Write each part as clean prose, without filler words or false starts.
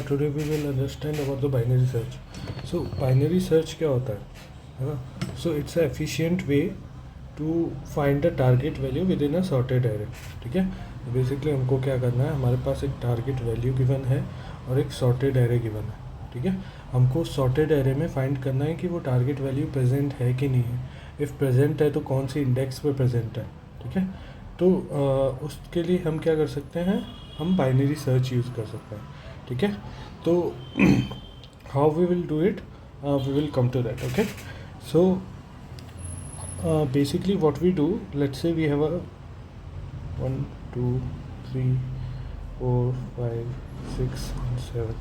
Today we will understand about the binary search. So binary search क्या होता है ना? So it's a efficient way to find the target value within a sorted array. ठीक है, basically हमको क्या करना है, हमारे पास एक टारगेट वैल्यू गिवन है और एक सॉर्टेड एरे गिवन है. ठीक है, हमको सॉर्टेड एरे में फाइंड करना है कि वो टारगेट वैल्यू प्रेजेंट है कि नहीं है. इफ़ प्रेजेंट है तो कौन सी इंडेक्स पे प्रेजेंट है. ठीक है, तो उसके लिए हम क्या कर सकते हैं, हम बाइनरी सर्च यूज़ कर सकते हैं. ठीक है, तो how we will do it, we will come to that. Okay, so basically what we do, let's say we have a 1 2 3 4 5 6 and 7.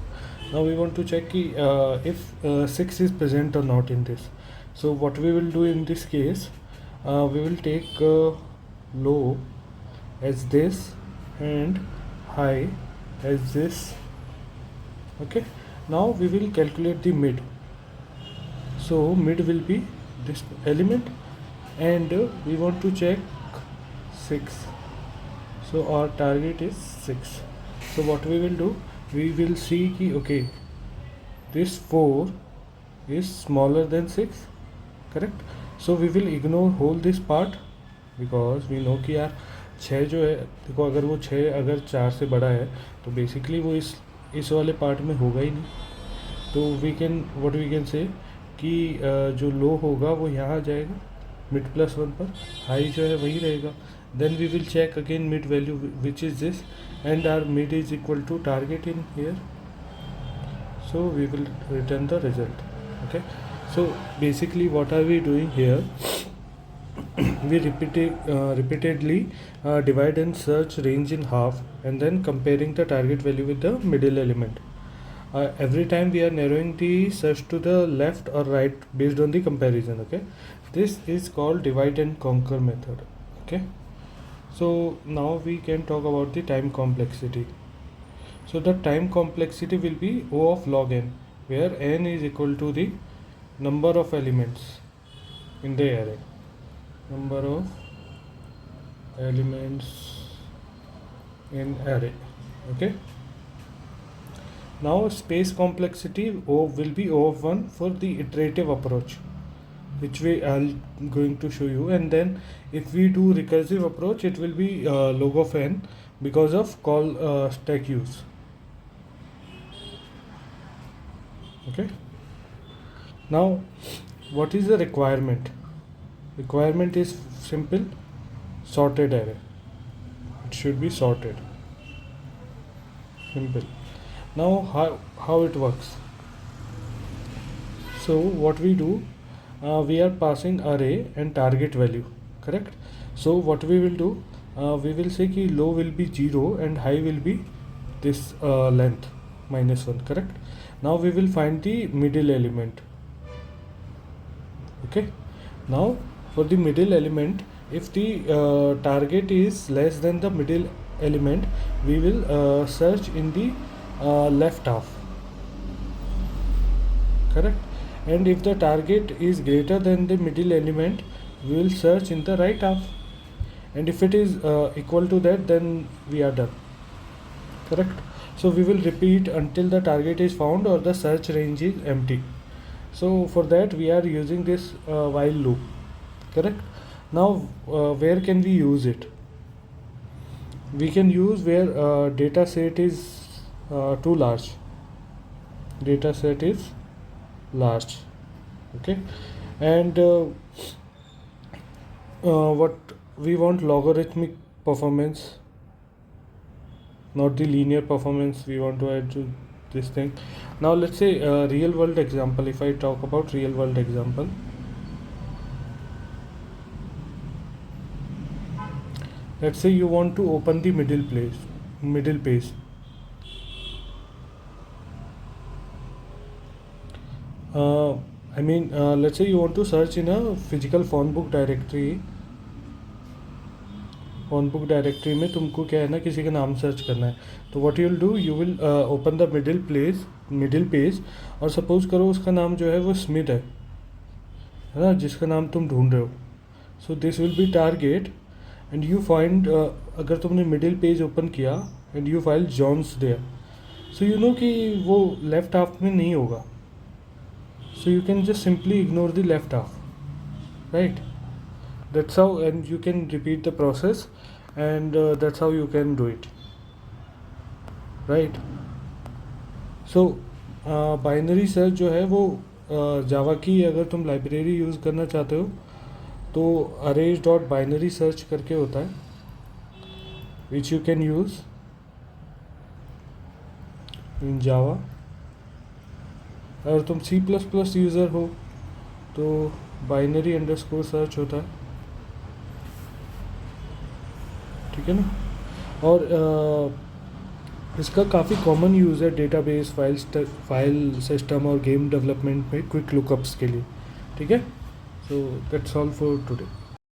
Now we want to check if 6 is present or not in this. So what we will do in this case, we will take low as this and high as this. Okay, now we will calculate the mid. So mid will be this element and we want to check 6. So our target is 6. So what we will do, we will see ki okay, this 4 is smaller than 6, correct. So we will ignore whole this part because we know कि यार 6 जो है, देखो अगर वो 6 अगर 4 से बड़ा है तो बेसिकली वो इस वाले पार्ट में होगा ही नहीं. तो we can what we can say कि जो लो होगा वो यहाँ आ जाएगा मिड प्लस 1 पर, हाई जो है वही रहेगा. Then we will check again mid value which is this and are mid is equal to target in here. So we will return the result. Okay, so basically what are we doing here, we repeatedly divide and search range in half and then comparing the target value with the middle element. Every time we are narrowing the search to the left or right based on the comparison. Okay, this is called divide and conquer method. Okay, so now we can talk about the time complexity. So the time complexity will be O of log n, where n is equal to the number of elements in the array. Number of elements in array. Okay, now space complexity O will be O of 1 for the iterative approach, which we are going to show you. And then if we do recursive approach, it will be log of n because of call stack use. Okay, now what is the requirement? Requirement is simple, sorted array. It should be sorted. Simple. Now how it works? So what we do, we are passing array and target value, correct. So what we will do, we will say कि low will be 0 and high will be this length -1, correct. Now we will find the middle element. Okay, now for the middle element, if the target is less than the middle element, we will search in the left half, correct. And if the target is greater than the middle element, we will search in the right half. And if it is equal to that, then we are done, correct. So we will repeat until the target is found or the search range is empty. So for that we are using this while loop, correct. Now where can we use it? We can use where data set is too large. Data set is large. Okay, and what we want, logarithmic performance, not the linear performance. We want to add to this thing. Now let's say real world example. If I talk about real world example, let's say you want to open the middle page. Let's say you want to search in a physical phone book directory. Phone book directory में तुमको क्या है ना, किसी का नाम search करना है. तो what you will do, you will open the middle page और सपोज करो उसका नाम जो है वो स्मिथ है ना, जिसका नाम तुम ढूंढ रहे हो. So this will be target and you find, अगर तुमने मिडिल पेज ओपन किया and you file John's there, so you know कि वो लेफ्ट हाफ में नहीं होगा, so you can just simply ignore the left half, right? That's how, and you can repeat the process, and that's how you can do it, right? So binary search जो है वो जावा की अगर तुम library use करना चाहते हो तो अरेज डॉट बाइनरी सर्च करके होता है, which you can use in Java. अगर तुम C++ यूज़र हो तो बाइनरी अंडरस्कोर सर्च होता है, ठीक है ना? और इसका काफ़ी कॉमन यूज़ है डेटाबेस, फाइल सिस्टम और गेम डेवलपमेंट में क्विक लुकअप्स के लिए, ठीक है? So that's all for today.